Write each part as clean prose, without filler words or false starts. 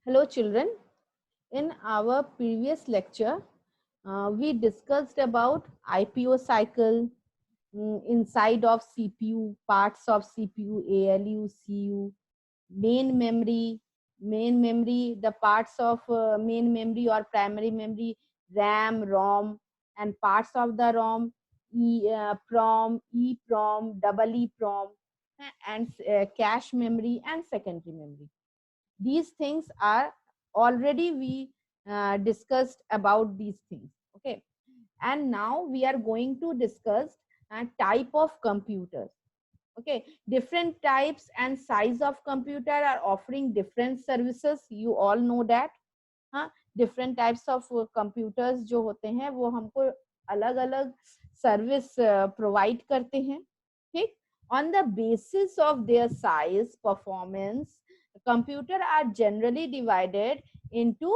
Hello children, in our previous lecture, we discussed about IPO cycle, inside of CPU, parts of CPU, ALU, CU, main memory, the parts of main memory or primary memory, RAM, ROM, and parts of the ROM, PROM, EPROM, double EPROM, and cache memory and secondary memory. These things are already we discussed about these things. Okay, and now we are going to discuss type of computers. Okay, different types and size of computer are offering different services, you all know that. हाँ, different types of computers जो होते हैं वो हमको अलग अलग service provide करते हैं. ठीक, on the basis of their size, performance, computer are generally divided into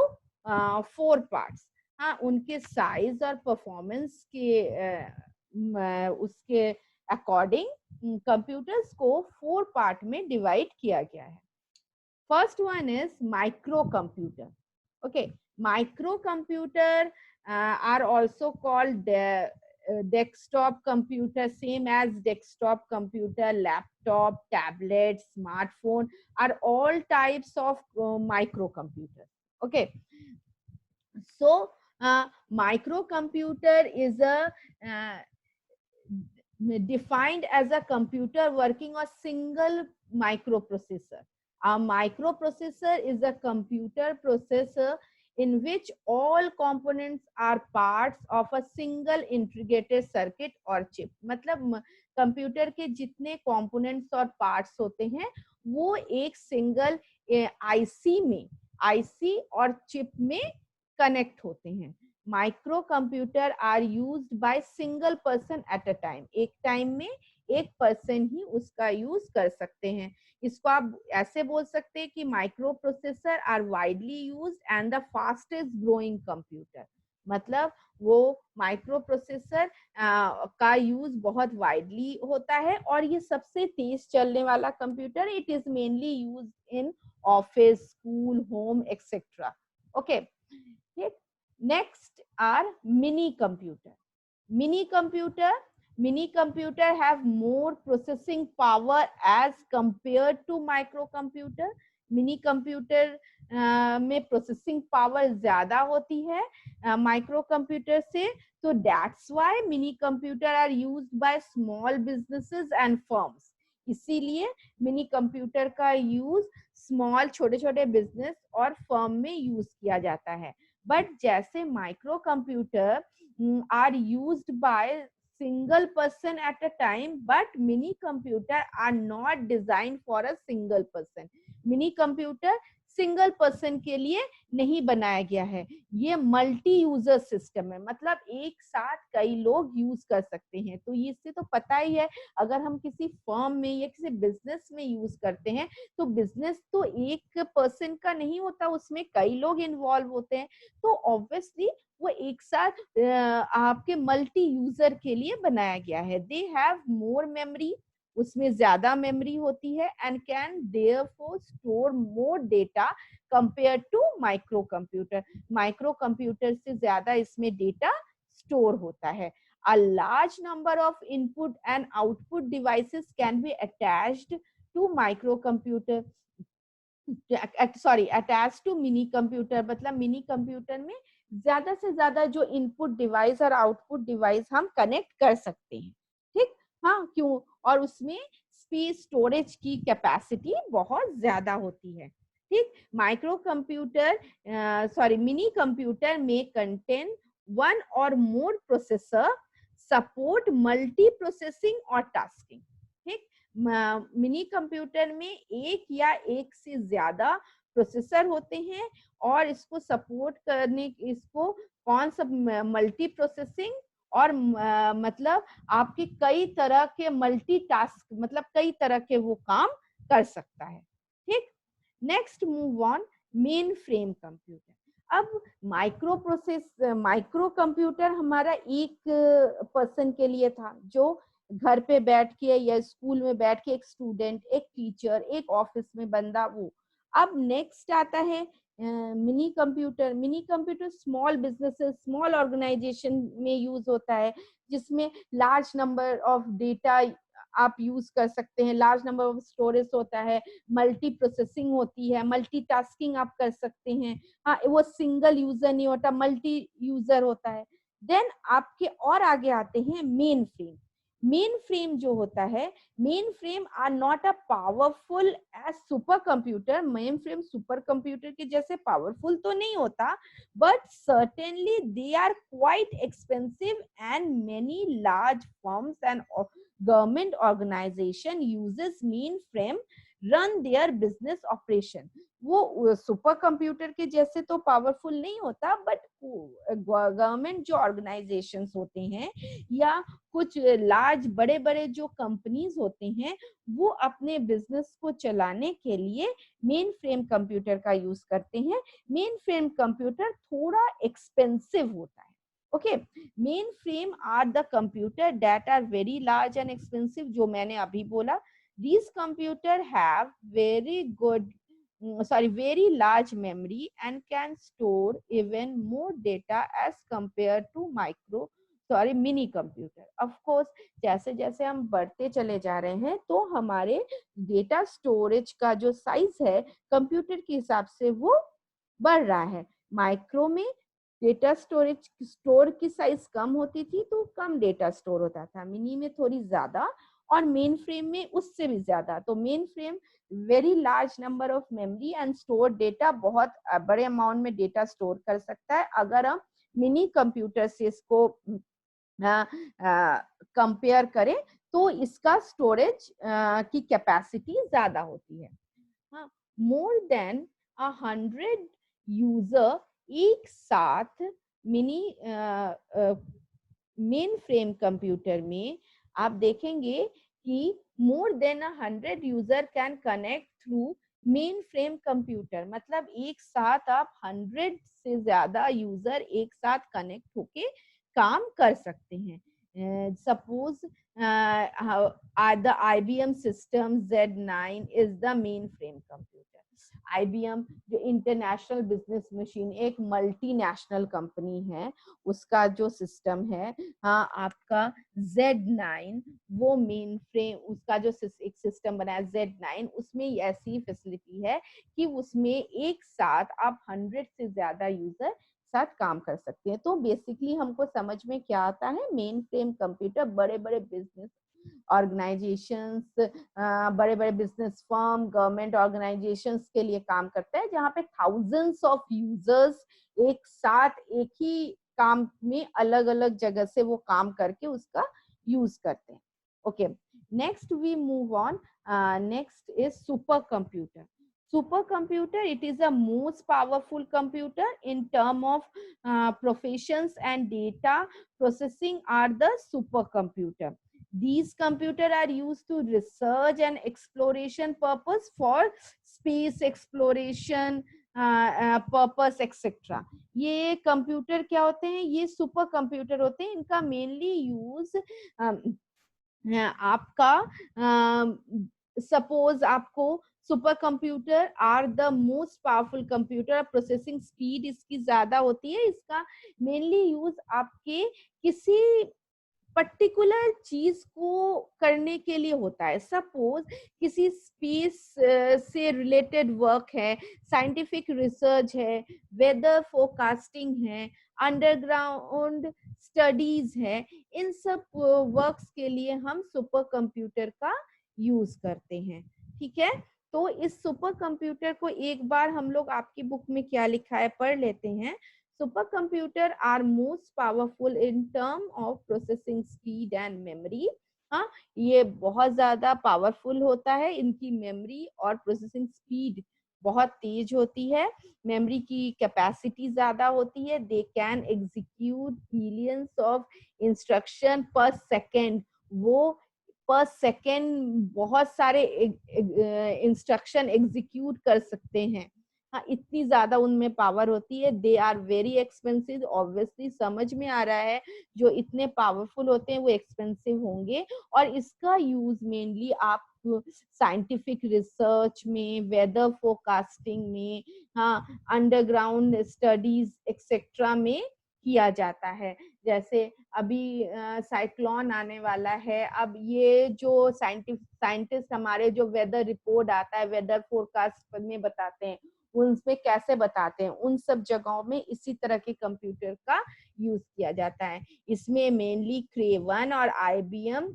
4 parts. हाँ, उनके साइज और परफॉर्मेंस के उसके अकॉर्डिंग कंप्यूटर्स को 4 पार्ट में डिवाइड किया गया है. First one is micro computer. Okay, microcomputer are also called desktop computer, same as desktop computer, laptop, tablet, smartphone are all types of microcomputer. Okay, so microcomputer is a defined as a computer working on single microprocessor. A microprocessor is a computer processor in which all components are parts of a single integrated circuit or chip. मतलब computer के जितने components और parts होते हैं वो एक single IC और chip में कनेक्ट होते हैं. Microcomputer are used by single person at a time. एक टाइम में एक पर्सन ही उसका यूज कर सकते हैं. इसको आप ऐसे बोल सकते हैं कि microprocessor are widely used and the fastest growing computer. मतलब वो माइक्रो प्रोसेसर का यूज बहुत वाइडली होता है और ये सबसे तेज चलने वाला computer. It is mainly used in office, school, home etcetera. Okay, next are mini computer. Mini computer have more processing power as compared to microcomputer. Mini computer में प्रोसेसिंग पावर ज्यादा होती है माइक्रो कंप्यूटर से. तो that's why mini computer are used by small businesses and firms. इसीलिए mini computer का use small छोटे छोटे बिजनेस और फर्म में यूज किया जाता है. बट जैसे microcomputer are used by single person at a time, but mini computer are not designed for a single person. Mini computer single person के लिए नहीं बनाया गया है. ये मल्टी यूजर सिस्टम है, मतलब एक साथ कई लोग यूज कर सकते हैं. तो इससे तो पता ही है, अगर हम किसी फर्म में या किसी बिजनेस में यूज करते हैं तो बिजनेस तो एक पर्सन का नहीं होता, उसमें कई लोग इन्वॉल्व होते हैं. तो ऑब्वियसली वो एक साथ आपके मल्टी यूजर के लिए बनाया गया है. दे हैव मोर मेमोरी, उसमें ज्यादा मेमोरी होती है and can therefore store more data compare to microcomputer. Micro computer से ज्यादा इसमें डेटा स्टोर होता है. A large number of input and output devices can be attached to microcomputer. Sorry, attach to minicomputer. मतलब mini computer में ज्यादा से ज्यादा जो इनपुट डिवाइस और आउटपुट डिवाइस हम कनेक्ट कर सकते हैं. ठीक, हाँ, क्यों? और उसमें स्पेस स्टोरेज की कैपेसिटी बहुत ज्यादा होती है. ठीक, माइक्रो कंप्यूटर मिनी कंप्यूटर में कंटेन वन और मोर प्रोसेसर, सपोर्ट मल्टी प्रोसेसिंग और टास्किंग. ठीक, मिनी कंप्यूटर में एक या एक से ज्यादा प्रोसेसर होते हैं और इसको सपोर्ट करने, इसको कौन सा मल्टी प्रोसेसिंग और मतलब आपके कई तरह के मल्टी टास्क, मतलब कई तरह के वो काम कर सकता है. ठीक, next move on main frame computer. अब माइक्रो कंप्यूटर हमारा एक पर्सन के लिए था, जो घर पे बैठ के या स्कूल में बैठ के एक स्टूडेंट, एक टीचर, एक ऑफिस में बंदा, वो. अब नेक्स्ट आता है minicomputer small businesses, small organization में यूज होता है, जिसमें लार्ज नंबर ऑफ डेटा आप यूज कर सकते हैं, लार्ज नंबर ऑफ स्टोरेज होता है, मल्टी प्रोसेसिंग होती है, मल्टीटास्किंग आप कर सकते हैं। हाँ, वो सिंगल यूजर नहीं होता, मल्टी यूजर होता है। देन आपके और आगे आते हैं मेन फ्रेम। मेन फ्रेम जो होता है, mainframe are not a powerful as supercomputer. Mainframe supercomputer के जैसे पावरफुल तो नहीं होता, but certainly they are quite expensive and many large firms and government organization uses mainframe run their business operation। वो supercomputer के जैसे तो powerful नहीं होता, बट गवर्नमेंट जो ऑर्गेनाइजेशंस होते हैं या कुछ लार्ज बड़े बड़े जो कंपनीज होते हैं, वो अपने बिजनेस को चलाने के लिए मेन फ्रेम कंप्यूटर का यूज करते हैं। मेन फ्रेम कंप्यूटर थोड़ा एक्सपेंसिव होता है। Okay, mainframe are the computer that are very large and expensive, जो मैंने अभी बोला। These computer have very large memory and can store even more data as compared to mini computer। Of course, जैसे जैसे हम बढ़ते चले जा रहे हैं, तो हमारे डेटा स्टोरेज का जो साइज है कंप्यूटर के हिसाब से वो बढ़ रहा है। माइक्रो में डेटा स्टोर की साइज कम होती थी, तो कम डेटा स्टोर होता था, मिनी में थोड़ी ज्यादा, और मेन फ्रेम में उससे भी ज्यादा। तो main frame very large number of memory and store data, बहुत बड़े अमाउंट में डेटा स्टोर कर सकता है। अगर हम मिनी कंप्यूटर से इसको कंपेयर करें, तो इसका स्टोरेज की कैपेसिटी ज्यादा होती है। हाँ, मोर देन 100 यूजर एक साथ मिनी मेन फ्रेम कंप्यूटर में आप देखेंगे कि more than 100 user can connect through main frame computer. मतलब एक साथ आप 100 से ज्यादा यूजर एक साथ कनेक्ट होके काम कर सकते हैं। Suppose the IBM system Z9 is the mainframe computer। IBM जो इंटरनेशनल बिजनेस मशीन, एक मल्टीनेशनल कंपनी है, उसका जो सिस्टम है, हाँ, आपका Z9, वो मेन फ्रेम, उसका जो एक सिस्टम बना है Z9, उसमें ऐसी फैसिलिटी है कि उसमें एक साथ आप 100 से ज्यादा यूजर साथ काम कर सकते हैं। तो बेसिकली हमको समझ में क्या आता है, मेन फ्रेम कंप्यूटर बड़े बड़े बिजनेस ऑर्गेनाइजेशंस, बड़े बड़े बिजनेस फर्म, गवर्नमेंट ऑर्गेनाइजेशंस के लिए काम करता है, जहाँ पे थाउजेंड्स ऑफ यूजर्स एक साथ एक ही काम में अलग अलग जगह से वो काम करके उसका यूज करते हैं। Okay, next we move on. Next is supercomputer. Supercomputer, it is the most powerful computer in term of professions and data processing are the supercomputer. These computer are used to research and exploration purpose for space exploration purpose etcetera. ये computer क्या होते हैं, ये supercomputer होते हैं। इनका mainly use आपका suppose आपको supercomputer are the most powerful computer, processing speed इसकी ज्यादा होती है। इसका मेनली यूज आपके किसी पर्टिकुलर चीज को करने के लिए होता है। सपोज किसी स्पेस से रिलेटेड वर्क है, साइंटिफिक रिसर्च है, वेदर फोरकास्टिंग है, अंडरग्राउंड स्टडीज है, इन सब वर्क्स के लिए हम सुपर कंप्यूटर का यूज करते हैं। ठीक है, तो इस सुपर कंप्यूटर को एक बार हम लोग आपकी बुक में क्या लिखा है पढ़ लेते हैं। Supercomputer are most powerful in term of processing speed and memory। हाँ, ये बहुत ज्यादा पावरफुल होता है, इनकी मेमोरी और प्रोसेसिंग स्पीड बहुत तेज होती है, मेमोरी की कैपेसिटी ज्यादा होती है। They can execute billions of instruction पर सेकेंड। वो पर सेकेंड बहुत सारे इंस्ट्रक्शन एग्जीक्यूट कर सकते हैं। हाँ, इतनी ज्यादा उनमें पावर होती है। They are very expensive. Obviously समझ में आ रहा है, जो इतने पावरफुल होते हैं वो एक्सपेंसिव होंगे। और इसका यूज मेनली आप साइंटिफिक रिसर्च में, वेदर फोरकास्टिंग में, हाँ, अंडरग्राउंड स्टडीज एक्सेट्रा में किया जाता है। जैसे अभी साइक्लोन आने वाला है, अब ये जो साइंटिस्ट हमारे जो वेदर रिपोर्ट आता है, वेदर फोरकास्ट में बताते हैं, उनमें कैसे बताते हैं, उन सब जगहों में इसी तरह के कंप्यूटर का यूज किया जाता है। इसमें मेनली क्रेवन और IBM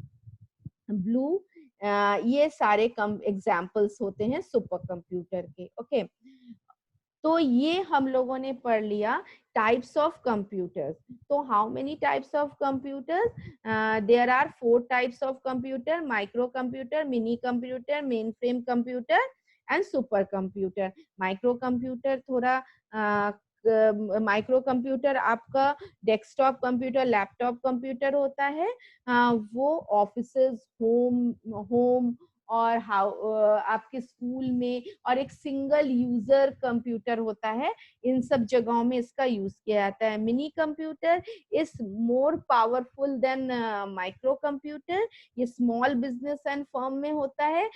ब्लू, ये सारे एग्जाम्पल्स होते हैं सुपर कंप्यूटर के। ओके, तो ये हम लोगों ने पढ़ लिया टाइप्स ऑफ कंप्यूटर्स। तो how many types of computers? There are 4 types of computer: microcomputer, minicomputer, mainframe computer and supercomputer. Microcomputer थोड़ा माइक्रो कंप्यूटर आपका डेस्कटॉप कंप्यूटर, लैपटॉप कंप्यूटर होता है। वो offices, home और आपके school में, और एक सिंगल यूजर कंप्यूटर होता है, इन सब जगहों में इसका यूज किया जाता है। Mini computer is more powerful than micro computer. ये स्मॉल बिजनेस एंड फर्म में होता है।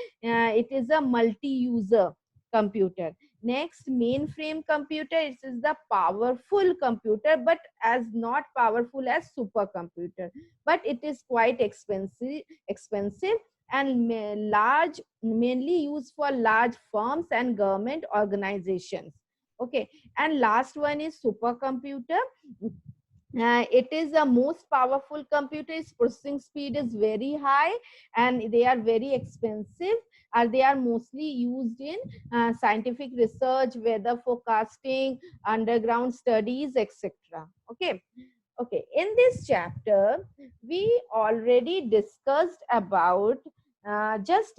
It is a multi user computer. Next, mainframe computer. It is the powerful computer, but as not powerful as supercomputer. But it is quite expensive and large, mainly used for large firms and government organizations. Okay, and last one is supercomputer. It is the most powerful computer. Its processing speed is very high and they are very expensive. They are mostly used in scientific research, weather forecasting, underground studies, etc. Okay. Okay, in this chapter, we already discussed about, just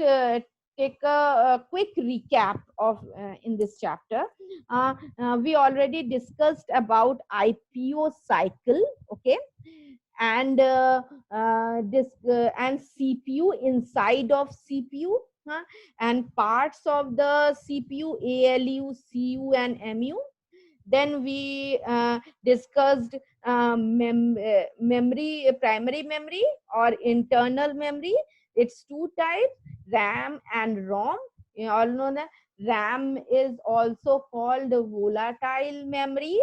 take a quick recap of in this chapter. We already discussed about IPO cycle, okay, and and CPU, inside of CPU, and parts of the CPU, ALU, CU, and MU. Then we discussed memory, primary memory or internal memory. It's 2 types, RAM and ROM. You all know that RAM is also called volatile memory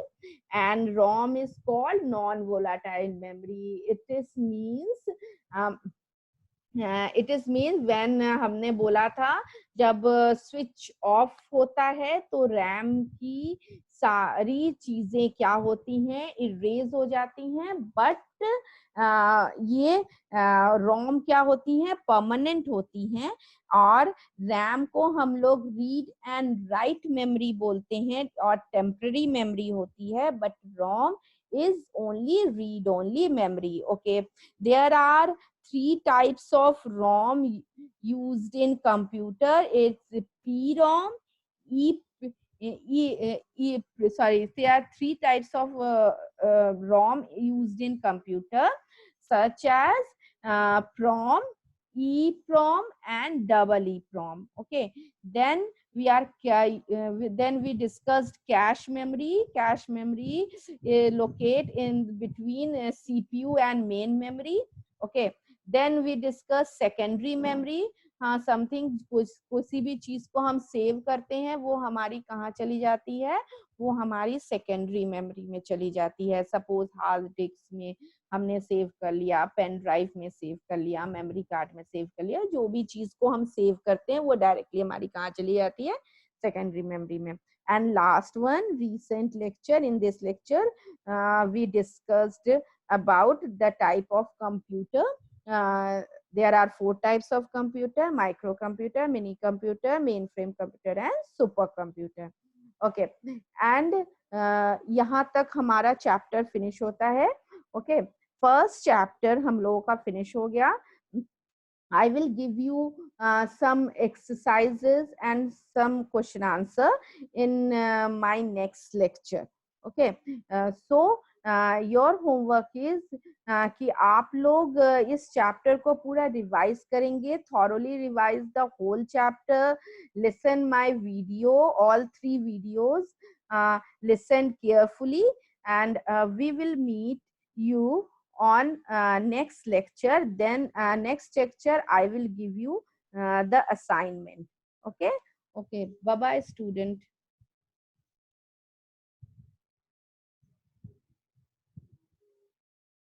and ROM is called non-volatile memory. It is means um, it is mean when हमने बोला था जब switch off होता है तो RAM की सारी चीजें क्या होती हैं, इरेज हो जाती हैं, बट ये रोम क्या होती हैं, परमानेंट होती हैं। और रैम को हम लोग रीड एंड राइट मेमोरी बोलते हैं और टेम्पररी मेमोरी होती है, but ROM is only read only memory. Okay, there are 3 types of ROM used in computer. It's PROM, sorry, there are 3 types of ROM used in computer, such as PROM, EPROM, and double EPROM. Okay, then then we discussed cache memory. Cache memory locate in between CPU and main memory. Okay, then we discuss secondary memory. हाँ, something किसी भी चीज को हम save करते हैं वो हमारी कहाँ चली जाती है, वो हमारी सेकेंडरी मेमोरी में चली जाती है। सपोज हार्ड डिस्क में हमने सेव कर लिया, पेन ड्राइव में सेव कर लिया, मेमोरी कार्ड में सेव कर लिया, जो भी चीज को हम सेव करते हैं वो डायरेक्टली हमारी कहाँ चली जाती है, सेकेंडरी मेमोरी में। And last one, recent lecture. In this lecture, we discussed about the type of computer. There are 4 types of computer: microcomputer, mini computer, mainframe computer, and supercomputer. Okay, and यहाँ तक हमारा chapter finish होता है। Okay, first chapter हम लोगों का finish हो गया। I will give you some exercises and some question answer in my next lecture. Okay, so your homework is कि आप लोग इस चैप्टर को पूरा रिवाइज करेंगे, thoroughly revise the whole chapter, listen my video, all 3 videos, listen carefully, and we will meet you on next lecture. Then next lecture I will give you the assignment. Okay. Okay. Bye bye, student.